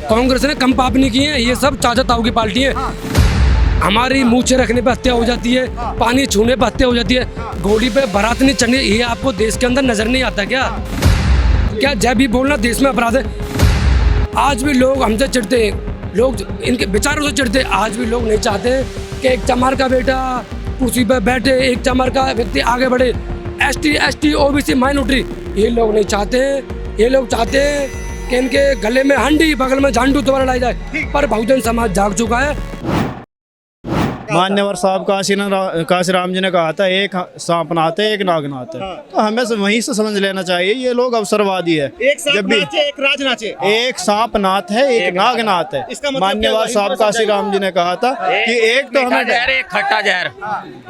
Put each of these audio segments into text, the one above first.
कांग्रेस ने कम पाप नहीं किए हैं, ये सब चाचा ताऊ की पार्टी है। हमारी मूछे रखने पे हत्या हो जाती है, पानी छूने पे हत्या हो जाती है, घोड़ी पे बारात नहीं चढ़नी, ये आपको देश के अंदर नजर नहीं आता क्या? क्या जय भी बोलना देश में अपराध है? आज भी लोग हमसे चिढ़ते हैं, लोग इनके विचारों से चिढ़ते हैं। आज भी लोग नहीं चाहते कि एक चमार का बेटा कुर्सी पे बैठे, एक चमार का व्यक्ति आगे बढ़े। एसटी ओबीसी माइनॉरिटी ये लोग नहीं चाहते। ये लोग चाहते हैं कि इनके गले में हंडी बगल में झांडू दोबारा लाई जाए, पर बहुजन समाज जाग चुका है। मान्यवर साहब काशीराम जी ने कहा था, एक सांप नाते एक नाग नाते। तो हमें वहीं से समझ लेना चाहिए ये लोग अवसरवादी है। एक सांप नाचे एक राज नाचे, एक सांप नाथ है एक नाग नाथ है। इसका मतलब मान्यवर साहब काशीराम जी ने कहा था कि एक तो हमें जहर एक खट्टा जहर,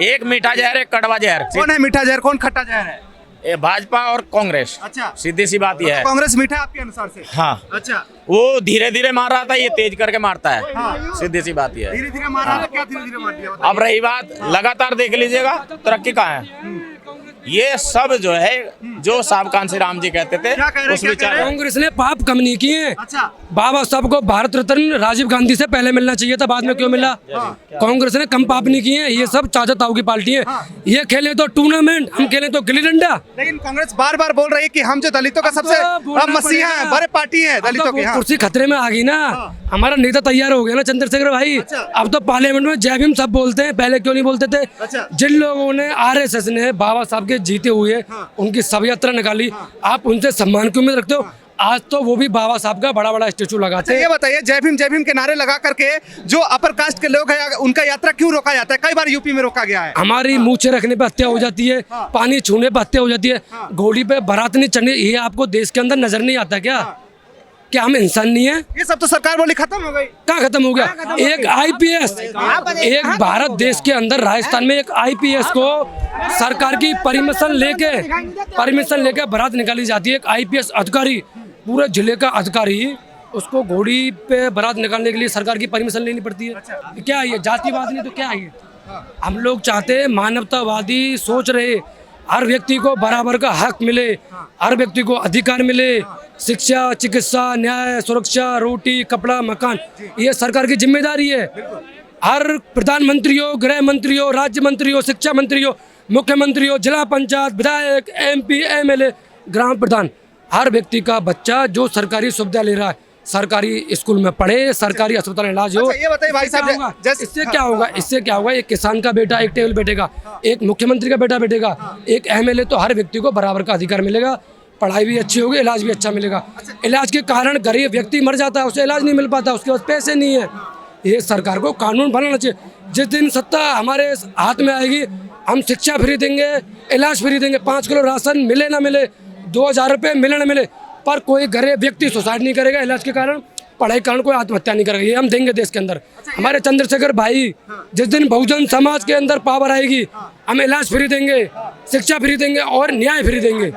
एक मीठा जहर एक कड़वा जहर। कौन है मीठा जहर, कौन खट्टा जहर है? ये भाजपा और कांग्रेस। अच्छा, सीधी सी बात यह है। कांग्रेस मीठा आपके अनुसार से? हाँ, अच्छा, वो धीरे धीरे मार रहा था, ये तेज करके मारता है। सीधी सी बात यह है। धीरे धीरे मारा है, क्या धीरे धीरे मार दिया? अब रही बात, लगातार देख लीजिएगा तरक्की कहाँ है। ये सब जो है, जो साहब कांशीराम जी कहते थे क्या कह रहे हैं, उस क्या कह विचार। रहे हैं? कांग्रेस ने पाप कम नहीं किए। अच्छा, बाबा साहब को भारत रत्न राजीव गांधी से पहले मिलना चाहिए था, बाद में क्यों मिला? कांग्रेस ने कम पाप नहीं किए हैं, ये सब चाचा ताऊ की पार्टी है। ये खेले तो टूर्नामेंट, हम खेले तो गिल्ली डंडा। लेकिन कांग्रेस बार बार बोल रही है कि हम जो दलितों का सबसे मसीहा है, बड़े पार्टी है दलितों की। हाँ। कुर्सी खतरे में आ गई ना, हमारा नेता तैयार हो गया ना चंद्रशेखर भाई। अच्छा। अब तो पार्लियामेंट में जय भीम सब बोलते हैं, पहले क्यों नहीं बोलते थे? अच्छा। जिन लोगों ने आरएसएस ने बाबा साहब के जीते हुए उनकी शव यात्रा निकाली, आप उनसे सम्मान क्यों उम्मीद रखते हो? आज तो वो भी बाबा साहब का बड़ा बड़ा स्टेचू लगाते अच्छा, ये बताइए, जय भीम के नारे लगा करके जो अपर कास्ट के लोग हैं उनका यात्रा क्यों रोका जाता है? कई बार यूपी में रोका गया है। हमारी मूछे रखने पे हत्या हो जाती है, पानी छूने पे हत्या हो जाती है, घोड़ी पे बारात नहीं चढ़नी, ये आपको देश के अंदर नजर नहीं आता क्या? क्या हम इंसान नहीं है? ये सब तो सरकार बोली खत्म हो गई। क्या खत्म हो गया? एक आईपीएस, एक भारत देश के अंदर राजस्थान में एक आईपीएस को सरकार की परमिशन लेके बारात निकाली जाती है। एक आईपीएस अधिकारी, पूरे जिले का अधिकारी, उसको घोड़ी पे बारात निकालने के लिए सरकार की परमिशन लेनी पड़ती है। क्या है ये? जातिवाद नहीं तो क्या है ये? हम लोग चाहते हैं मानवतावादी सोच रहे, हर व्यक्ति को बराबर का हक मिले, हर व्यक्ति को अधिकार मिले, शिक्षा, चिकित्सा, न्याय, सुरक्षा, रोटी, कपड़ा, मकान, ये सरकार की जिम्मेदारी है। हर प्रधानमंत्री हो, गृह मंत्री हो, राज्य मंत्री हो, शिक्षा मंत्री हो, मुख्यमंत्री हो, जिला पंचायत, विधायक, एमपी, एमएलए, ग्राम प्रधान, हर व्यक्ति का बच्चा जो सरकारी सुविधा ले रहा है, सरकारी स्कूल में पढ़े, सरकारी अस्पताल में इलाज हो। अच्छा, ये बताइए भाई साहब, इससे क्या होगा? इससे क्या होगा? एक किसान का बेटा एक टेबल बैठेगा, एक मुख्यमंत्री का बेटा बैठेगा, एक एमएलए, तो हर व्यक्ति को बराबर का अधिकार मिलेगा, पढ़ाई भी अच्छी होगी, इलाज भी अच्छा मिलेगा। इलाज के कारण गरीब व्यक्ति मर जाता है, उसे इलाज नहीं मिल पाता, उसके पास पैसे नहीं है। ये सरकार को कानून बनाना चाहिए। जिस दिन सत्ता हमारे हाथ में आएगी, हम शिक्षा फ्री देंगे, इलाज फ्री देंगे, 5 किलो राशन मिले ना मिले, 2000 रुपये मिले ना मिले, पर कोई गरीब व्यक्ति सुसाइड नहीं करेगा इलाज के कारण, पढ़ाई के कारण कोई आत्महत्या नहीं करेगा। ये हम देंगे देश के अंदर। हमारे चंद्रशेखर भाई, जिस दिन बहुजन समाज के अंदर पावर आएगी, हम इलाज फ्री देंगे, शिक्षा फ्री देंगे और न्याय फ्री देंगे।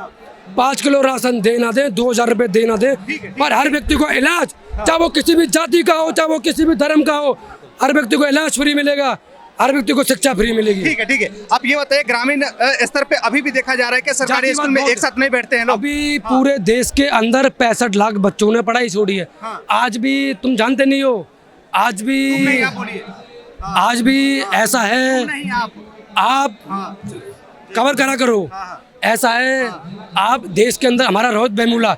5 किलो राशन देना दें, 2000 रुपये देना दें, पर हर व्यक्ति को इलाज, चाहे वो किसी भी जाति का हो, चाहे वो किसी भी धर्म का हो, हर व्यक्ति को इलाज फ्री मिलेगा, हर व्यक्ति को शिक्षा फ्री मिलेगी। ठीक है, ठीक है। आप ये बताइए, ग्रामीण स्तर पे अभी भी देखा जा रहा है कि सरकारी स्कूल में एक साथ नहीं बैठते हैं लोग। अभी पूरे देश के अंदर 65 लाख बच्चों ने पढ़ाई छोड़ी है। आज भी तुम जानते नहीं हो, आज भी ऐसा है, आप कवर करा करो, ऐसा है। आप देश के अंदर, हमारा रोहित वेमुला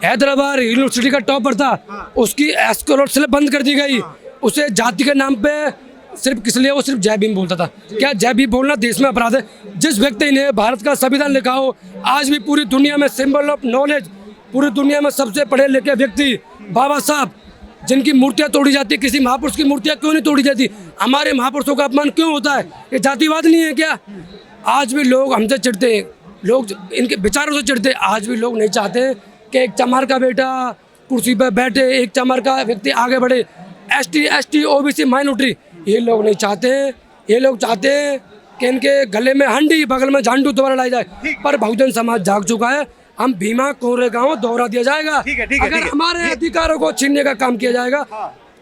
हैदराबाद यूनिवर्सिटी का टॉपर था, उसकी स्कॉलरशिप बंद कर दी गई। उसे जाति के नाम पे सिर्फ किस लिए, वो सिर्फ जय भीम बोलता था। क्या जय भीम बोलना देश में अपराध है? जिस व्यक्ति ने भारत का संविधान लिखा हो, आज भी पूरी दुनिया में सिंबल ऑफ नॉलेज, पूरी दुनिया में सबसे पढ़े लिखे व्यक्ति बाबा साहब, जिनकी मूर्तियां तोड़ी जाती, किसी महापुरुष की मूर्तियां क्यों नहीं तोड़ी जाती? हमारे महापुरुषों का अपमान क्यों होता है? ये जातिवाद नहीं है क्या? आज भी लोग हमसे चिढ़ते हैं, लोग इनके विचारों से चिढ़ते हैं। आज भी लोग नहीं चाहते कि एक चमार का बेटा कुर्सी पर बैठे, एक चमार का व्यक्ति आगे बढ़े। एसटी ओबीसी माइनॉरिटी ये लोग नहीं चाहते। ये लोग चाहते हैं कि इनके गले में हंडी बगल में झांडू दोबारा लाई जाए, पर बहुजन समाज जाग चुका है। हम भीमा कोरेगांव दोहरा दिया जाएगा। अगर हमारे अधिकारों को छीनने का काम किया जाएगा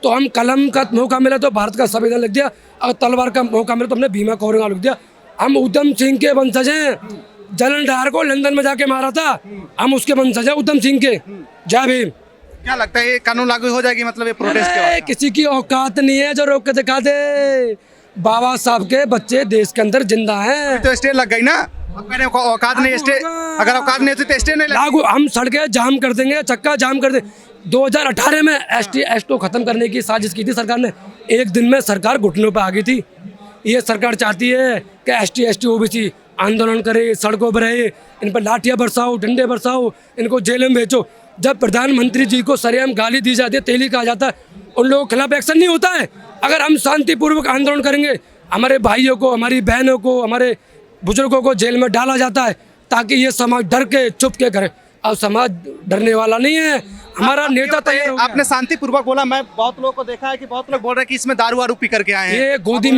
तो हम कलम का मौका मिला तो भारत का संविधान लिख दिया, और तलवार का मौका मिला तो हमने भीमा कोरेगांव लिख दिया। हम उधम सिंह के वंशज हैं, जलन डार को लंदन में जाके मारा था, हम उसके वंशज हैं उधम सिंह के। जय भीम। क्या लगता है ये कानून लागू हो जाएगी, मतलब ये प्रोटेस्ट के अरे, बाद? किसी की औकात नहीं है जो रोक के दिखा दे। बाबा साहब के बच्चे देश के अंदर जिंदा हैं। तो स्टे लग गई ना, अब कह रहे हैं औकात नहीं स्टे, अगर औकात नहीं होती तो स्टे नहीं लगी। लागू हम सड़कें जाम कर देंगे, चक्का जाम कर देंगे। 2018 में ST को खत्म करने की साजिश की थी सरकार ने, एक दिन में सरकार घुटनों पे आ गई थी। ये सरकार चाहती है कि ST OBC आंदोलन करे, सड़कों पर रहे, इन पर लाठियाँ बरसाओ, डंडे बरसाओ, इनको जेल में भेजो। जब प्रधानमंत्री जी को सरेआम गाली दी जाती है, तेली कहा जाता है, उन लोगों के खिलाफ एक्शन नहीं होता है। अगर हम शांतिपूर्वक आंदोलन करेंगे, हमारे भाइयों को, हमारी बहनों को, हमारे बुजुर्गों को जेल में डाला जाता है ताकि ये समाज डर के चुप के करे। अब समाज डरने वाला नहीं है, हमारा नेता तैयार हो गया। आपने शांतिपूर्वक बोला, मैं बहुत लोगों को देखा है कि बहुत लोग बोल रहे हैं कि इसमें दारू वारू पी करके आए हैं। ये गोदी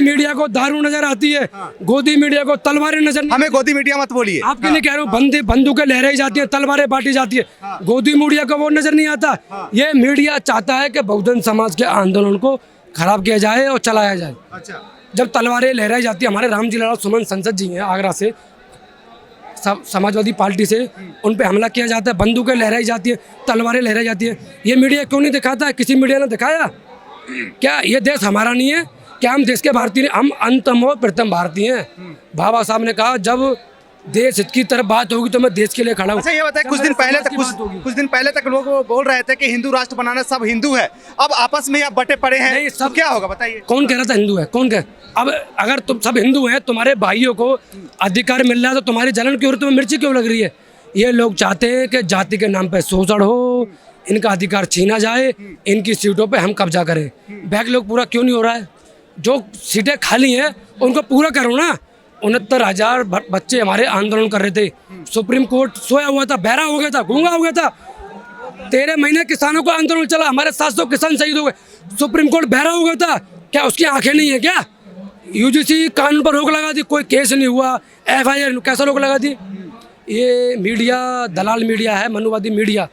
मीडिया को दारू नजर आती है, गोदी मीडिया को तलवारें नजर नहीं। हमें गोदी मीडिया मत बोलिए। आपके लिए कह रहा हूँ, बंदूकें लहराई जाती है, तलवारें बांटी जाती है, गोदी मीडिया को वो नजर नहीं आता। ये मीडिया चाहता है कि बहुजन समाज के आंदोलन को खराब किया जाए और चलाया जाए। अच्छा, जब तलवारें लहराई जाती है, हमारे रामजी लाल सुमन संसद जी हैं आगरा से, समाजवादी पार्टी से, उन पे हमला किया जाता है, बंदूकें लहराई जाती है, तलवारें लहराई जाती है। ये मीडिया क्यों नहीं दिखाता है? किसी मीडिया ने दिखाया क्या? ये देश हमारा नहीं है क्या? हम देश के भारतीय नहीं, हम अंतम और प्रथम भारतीय हैं। बाबा साहब ने कहा जब देश हित की तरफ बात होगी तो मैं देश के लिए खड़ा हूँ। अच्छा ये बताए, कुछ दिन पहले तक लोग बोल रहे थे कि हिंदू राष्ट्र बनाना, सब हिंदू है, अब आपस में आप बटे पड़े हैं, नहीं, सब क्या होगा बताइए? कौन कह रहा था हिंदू है? कौन कह? अब अगर तुम सब हिंदू हैं, तुम्हारे भाइयों को अधिकार मिल रहा है तो तुम्हारी जलन क्यों, तुम्हें मिर्ची क्यों लग रही है? ये लोग चाहते हैं कि जाति के नाम पे शोषण हो, इनका अधिकार छीना जाए, इनकी सीटों पे हम कब्जा करें। बैकलॉग पूरा क्यों नहीं हो रहा है? जो सीटें खाली हैं उनको पूरा करो ना। 69,000 बच्चे हमारे आंदोलन कर रहे थे, सुप्रीम कोर्ट सोया हुआ था, बहरा हो गया था, गूंगा हो गया था। 13 महीने किसानों का आंदोलन चला, हमारे 700 किसान शहीद हो गए, सुप्रीम कोर्ट बहरा हो गया था। क्या उसकी आंखें नहीं है क्या? UGC कानून पर रोक लगा दी, कोई केस नहीं हुआ, FIR कैसा रोक लगा दी? ये मीडिया दलाल मीडिया है, मनुवादी मीडिया,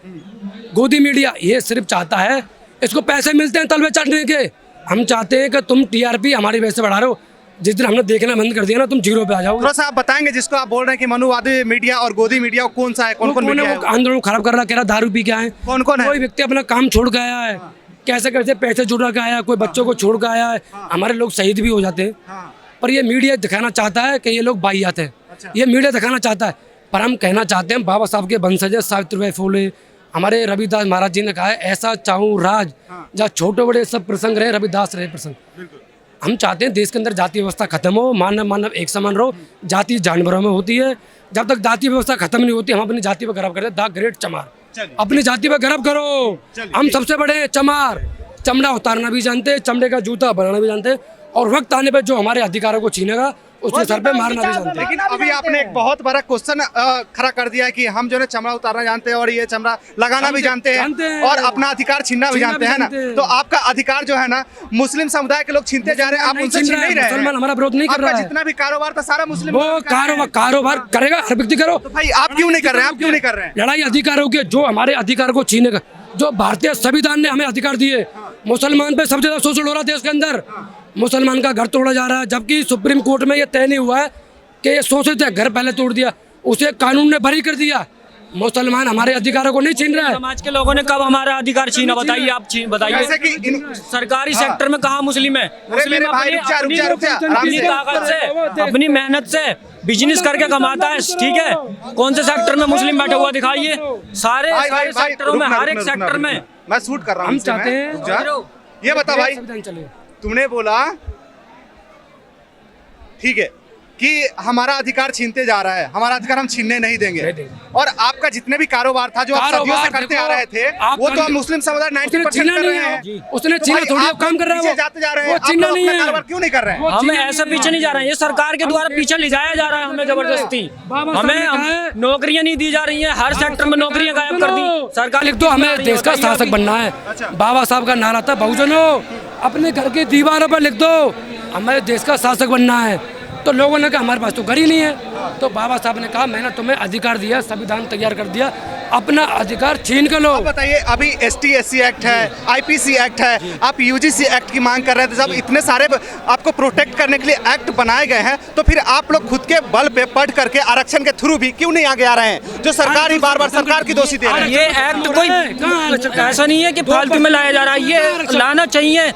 गोदी मीडिया। ये सिर्फ चाहता है, इसको पैसे मिलते हैं तलवे चाटने के। हम चाहते हैं कि तुम TRP हमारी वजह से बढ़ा रहे हो। जिस दिन हमने देखना बंद कर दिया ना, तुम जीरो पे आ जाओगे। थोड़ा सा आप बताएंगे, जिसको आप बोल रहे हैं कि मनुवादी मीडिया और गोदी मीडिया, कौन सा है? कौन मीडिया है? आंदोलन खराब कर रहा, कह रहा दारू पी के आए। कौन कौन है? कोई व्यक्ति अपना काम छोड़ के आया है, कैसे कैसे पैसे जुड़ा के आया, कोई बच्चों को छोड़ के आया है। हमारे लोग शहीद भी हो जाते हैं, पर ये मीडिया दिखाना चाहता है कि ये लोग बाहियात हैं। ये मीडिया दिखाना चाहता है, पर हम कहना चाहते हैं बाबा साहब के वंशज है सावित्रीबाई फुले, हमारे रविदास महाराज जी ने कहा है, ऐसा चाहूँ राज जहाँ छोटे बड़े सब प्रसंग रहे, रविदास रहे प्रसंग। हम चाहते हैं देश के अंदर जाति व्यवस्था खत्म हो, मानव एक समान रहो। जाति जानवरों में होती है, जब तक जाति व्यवस्था खत्म नहीं होती हम अपनी जाति पर गर्व करते हैं। द ग्रेट चमार, अपनी जाति पर गर्व करो। हम सबसे बड़े चमार, चमड़ा उतारना भी जानते हैं, चमड़े का जूता बनाना भी जानते हैं, और वक्त आने पर जो हमारे अधिकारों को छीनेगा उसके सर पे मारना भी जानते हैं। लेकिन अभी आपने एक बहुत बड़ा क्वेश्चन खड़ा कर दिया कि हम जो है चमड़ा उतारना जानते हैं और ये चमड़ा लगाना भी जानते हैं और अपना अधिकार छीनना भी जानते हैं ना। तो आपका अधिकार जो है ना मुस्लिम समुदाय के लोग छीनते जा रहे हैं, आप उनसे छीन नहीं रहे हैं। मुसलमान हमारा विरोध नहीं कर रहा है। जितना भी कारोबार था सारा मुस्लिम, वो कारोबार करेगा, हर व्यक्ति करो। तो भाई आप क्यों नहीं कर रहे हैं? आप क्यों नहीं कर रहे हैं? लड़ाई अधिकारों की, जो हमारे अधिकार को छीनेगा, जो भारतीय संविधान ने हमें अधिकार दिए। मुसलमान पे सबसे ज्यादा शोषण हो रहा है देश के अंदर, मुसलमान का घर तोड़ा जा रहा है, जबकि सुप्रीम कोर्ट में ये तय नहीं हुआ है कि ये शोषित है, घर पहले तोड़ दिया, उसे कानून ने बरी कर दिया। मुसलमान हमारे अधिकारों को नहीं छीन रहा है। समाज के लोगों ने कब हमारा अधिकार छीना? बताइए, आप बताइए। जैसे कि सरकारी सेक्टर में कहाँ मुस्लिम है? मुस्लिम अपनी ताकत से, अपनी मेहनत से बिजनेस करके कमाता है, ठीक है। कौन से सेक्टर में मुस्लिम बैठा हुआ दिखाइए? सारे सेक्टरों में, हर एक सेक्टर में। मैं शूट कर रहा हूँ। हम चाहते हैं, ये बता भाई, तुमने बोला ठीक है कि हमारा अधिकार छीनते जा रहा है, हमारा अधिकार हम छीनने नहीं देंगे। और आपका जितने भी कारोबार था जो आप सदियों से करते आ रहे थे, वो तो मुस्लिम समुदाय 90% कर रहे हैं। उसने छीना थोड़ी, काम कर रहा है, जाते जा रहे हैं। वो छीना नहीं है। कारोबार क्यों नहीं कर रहे हैं? हमें ऐसे पीछे नहीं जा रहे हैं, ये सरकार के द्वारा पीछे ले जाया जा रहा है हमें जबरदस्ती। हमें नौकरियां नहीं दी जा रही हैं, हर सेक्टर में नौकरियां गायब कर दी सरकार। लिख दो, हमें देश का शासक बनना है। बाबा साहब का नारा था, बहुजनों अपने घर की दीवारों पर लिख दो, हमें देश का शासक बनना है। तो लोगों ने कहा हमारे पास तो घर ही नहीं है। तो बाबा साहब ने कहा मैंने तुम्हें अधिकार दिया, संविधान तैयार कर दिया, अपना अधिकार छीन कर लो। आप बताइए, अभी ST/SC एक्ट है, IPC एक्ट है, आप UGC एक्ट की मांग कर रहे थे। जब इतने सारे आपको प्रोटेक्ट करने के लिए एक्ट बनाए गए हैं, तो फिर आप लोग खुद के बल पे पढ़ करके आरक्षण के थ्रू भी क्यों नहीं आगे आ रहे हैं, जो सरकार ही बार बार सरकार की दोषी दे रही है? ये एक्ट कोई ऐसा नहीं है कि फालतू में लाया जा रहा है, ये लाना चाहिए।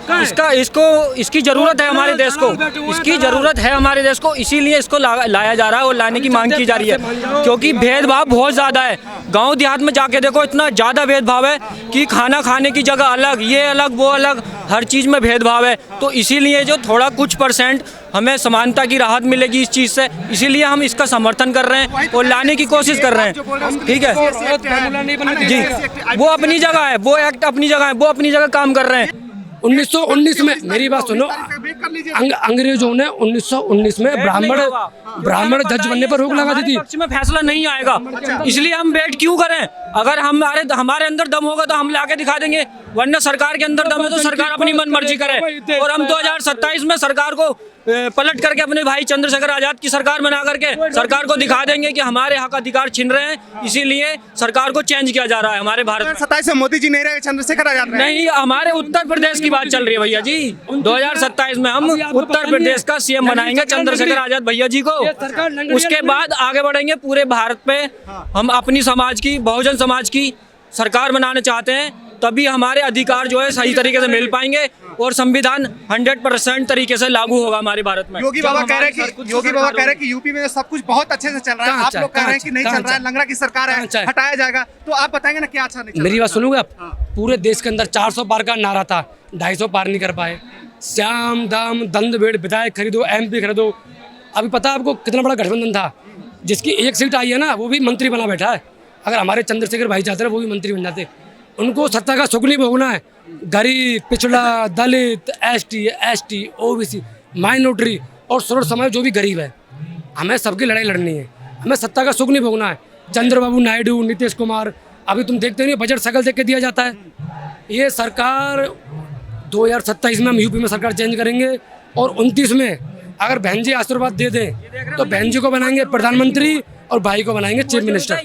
इसकी जरूरत है हमारे देश को, इसकी जरूरत है हमारे देश को, इसीलिए इसको लाया जा रहा है और लाने की मांग की जा रही है। क्योंकि भेदभाव बहुत ज्यादा है, गांव देहात में जाके देखो इतना ज्यादा भेदभाव है कि खाना खाने की जगह अलग, ये अलग वो अलग, हर चीज में भेदभाव है। तो इसीलिए जो थोड़ा कुछ % हमें समानता की राहत मिलेगी इस चीज से, इसीलिए हम इसका समर्थन कर रहे हैं और लाने की कोशिश कर रहे हैं। ठीक है जी, वो अपनी जगह है, वो एक्ट अपनी जगह है, वो अपनी जगह काम कर रहे हैं। 1919 में, मेरी बात सुनो, अंग्रेजों ने 1919 में ब्राह्मण जज बनने पर रोक लगा दी थी। पक्ष में फैसला नहीं आएगा, इसलिए हम वेट क्यों करें? अगर हमारे अंदर दम होगा तो हम लाके दिखा देंगे, वरना सरकार के अंदर दम है तो सरकार अपनी मन मर्जी करे। और हम 2027 में सरकार को पलट करके अपने भाई चंद्रशेखर आजाद की सरकार बना करके सरकार को दिखा देंगे कि हमारे हक अधिकार छीन रहे हैं, इसीलिए सरकार को चेंज किया जा रहा है हमारे भारत में। 27 में मोदी जी नहीं रहे, चंद्रशेखर आजाद नहीं, हमारे उत्तर प्रदेश की बात चल रही है भैया जी। 2027 में हम उत्तर प्रदेश का CM बनाएंगे चंद्रशेखर आजाद भैया जी को, उसके बाद आगे बढ़ेंगे पूरे भारत पे। हम अपनी समाज की, बहुजन समाज की सरकार बनाना चाहते हैं, तभी हमारे अधिकार जो है सही तरीके से मिल पाएंगे और संविधान 100% तरीके से लागू होगा हमारे भारत में। योगी बाबा कह रहे हैं कि यूपी में सब कुछ बहुत अच्छे से चल रहा है, आप लोग कह रहे हैं कि नहीं चल रहा है, लंगड़ा की सरकार है, हटाया जाएगा। तो आप बताएंगे ना क्या अच्छा नहीं? मेरी बात सुनोगे आप? पूरे देश के अंदर 400 पार का नारा था, 250 पार नहीं कर पाए। श्याम दाम दंड भेड़ विधायक खरीदो, MP खरीदो। अभी पता आपको कितना बड़ा गठबंधन था, जिसकी एक सीट आई है ना, वो भी मंत्री बना बैठा है। अगर हमारे चंद्रशेखर भाई चाहते हैं वो भी मंत्री बन जाते। उनको सत्ता का सुख नहीं भोगना है। गरीब, पिछड़ा, दलित, ST, OBC, माइनॉरिटी और सर्व समाज जो भी गरीब है, हमें सबकी लड़ाई लड़नी है। हमें सत्ता का सुख नहीं भोगना है। चंद्रबाबू नायडू, नीतीश कुमार, अभी तुम देखते नहीं बजट शकल देख के दिया जाता है। ये सरकार 2027 में हम यूपी में सरकार चेंज करेंगे और 29 में अगर बहन जी आशीर्वाद दे दें तो बहन जी को बनाएंगे प्रधानमंत्री और भाई को बनाएंगे चीफ मिनिस्टर।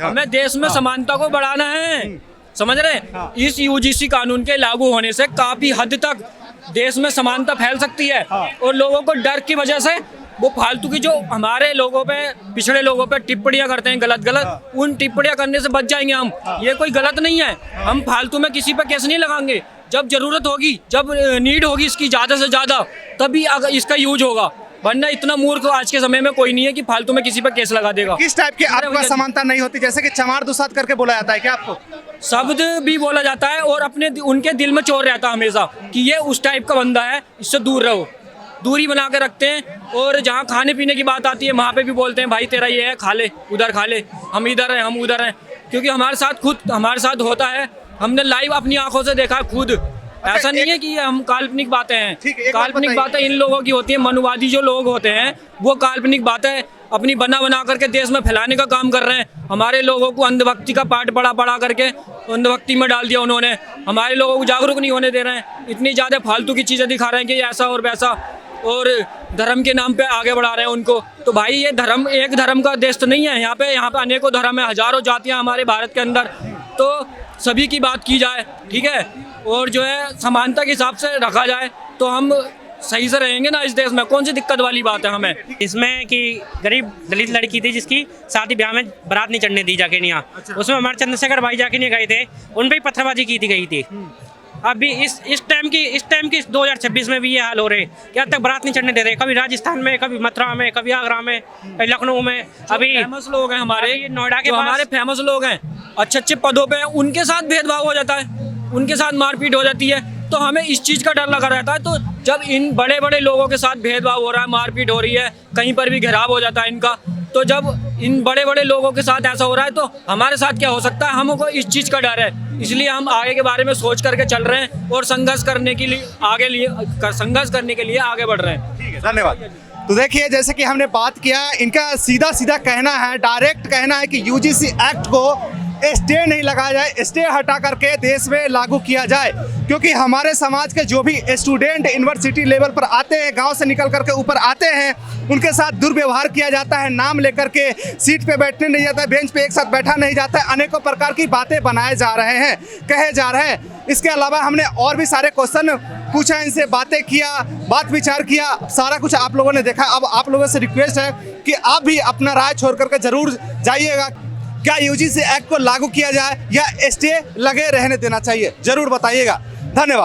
हमें देश में समानता को बढ़ाना है, समझ रहे हैं? इस UGC कानून के लागू होने से काफी हद तक देश में समानता फैल सकती है और लोगों को डर की वजह से वो फालतू की जो हमारे लोगों पे, पिछड़े लोगों पे टिप्पणियां करते हैं गलत, उन टिप्पणियां करने से बच जाएंगे हम। ये कोई गलत नहीं है, हम फालतू में किसी पे केस नहीं लगाएंगे। जब जरूरत होगी, जब नीड होगी इसकी ज्यादा से ज्यादा, तभी इसका यूज होगा, वरना इतना मूर्ख आज के समय में कोई नहीं है कि फालतू में किसी पर केस लगा देगा। किस टाइप की आपका समानता नहीं होती? जैसे कि चमार दुसाध करके बोला जाता है क्या आपको? शब्द भी बोला जाता है और उनके दिल में चोर रहता है हमेशा कि ये उस टाइप का बंदा है, इससे दूर रहो, दूरी बना के रखते हैं। और जहाँ खाने पीने की बात आती है वहाँ पे भी बोलते हैं भाई तेरा ये है, खा ले, उधर खा ले, हम इधर हैं, हम उधर हैं। क्योंकि हमारे साथ होता है, हमने लाइव अपनी आंखों से देखा खुद। ऐसा नहीं है कि ये हम काल्पनिक बातें हैं, काल्पनिक बातें इन लोगों की होती है। मनुवादी जो लोग होते हैं वो काल्पनिक बातें अपनी बना करके देश में फैलाने का काम कर रहे हैं। हमारे लोगों को अंधभक्ति का पाठ पढ़ा करके अंधभक्ति में डाल दिया उन्होंने। हमारे लोगों को जागरूक नहीं होने दे रहे हैं, इतनी ज़्यादा फालतू की चीज़ें दिखा रहे हैं कि ऐसा और वैसा, और धर्म के नाम पे आगे बढ़ा रहे हैं उनको। तो भाई ये धर्म एक धर्म का देश तो नहीं है, यहाँ पे अनेकों धर्म है, हजारों जातियाँ हमारे भारत के अंदर। तो सभी की बात की जाए, ठीक है, और जो है समानता के हिसाब से रखा जाए तो हम सही से रहेंगे ना इस देश में। कौन सी दिक्कत वाली बात है हमें इसमें कि गरीब दलित लड़की थी जिसकी शादी ब्याह में बारात नहीं चढ़ने दी जाके नहीं, उसमें हमारे चंद्रशेखर भाई जाके नहीं गए थे, उन पर ही पत्थरबाजी की गई थी। अभी इस टाइम की 2026 में भी ये हाल हो रहे कि अब तक बारात नहीं चढ़ने दे रहे। कभी राजस्थान में, कभी मथुरा में, कभी आगरा में, कभी लखनऊ में। अभी फेमस लोग हैं हमारे, नोएडा के हमारे फेमस लोग हैं, अच्छे पदों पे, उनके साथ भेदभाव हो जाता है, उनके साथ मारपीट हो जाती है। तो हमें इस चीज़ का डर लगा रहता है। तो जब इन बड़े बड़े लोगों के साथ भेदभाव हो रहा है, मारपीट हो रही है, कहीं पर भी घेराव हो जाता है इनका, तो जब इन बड़े बड़े लोगों के साथ ऐसा हो रहा है तो हमारे साथ क्या हो सकता है? हमको इस चीज़ का डर है, इसलिए हम आगे के बारे में सोच करके चल रहे हैं और संघर्ष करने के लिए आगे बढ़ रहे हैं। ठीक है, धन्यवाद। तो देखिए, जैसे कि हमने बात किया, इनका सीधा कहना है, डायरेक्ट कहना है कि UGC एक्ट को स्टे नहीं लगाया जाए, स्टे हटा करके देश में लागू किया जाए। क्योंकि हमारे समाज के जो भी स्टूडेंट यूनिवर्सिटी लेवल पर आते हैं, गांव से निकल करके ऊपर आते हैं, उनके साथ दुर्व्यवहार किया जाता है, नाम लेकर के सीट पे बैठने नहीं जाता है, बेंच पे एक साथ बैठा नहीं जाता है, अनेकों प्रकार की बातें बनाए जा रहे हैं, कहे जा रहे हैं। इसके अलावा हमने और भी सारे क्वेश्चन पूछा, इनसे बातें किया, बात विचार किया, सारा कुछ आप लोगों ने देखा। अब आप लोगों से रिक्वेस्ट है कि आप भी अपना राय छोड़ करके जरूर जाइएगा। क्या यूजीसी एक्ट को लागू किया जाए या स्टे लगे रहने देना चाहिए, जरूर बताइएगा। धन्यवाद।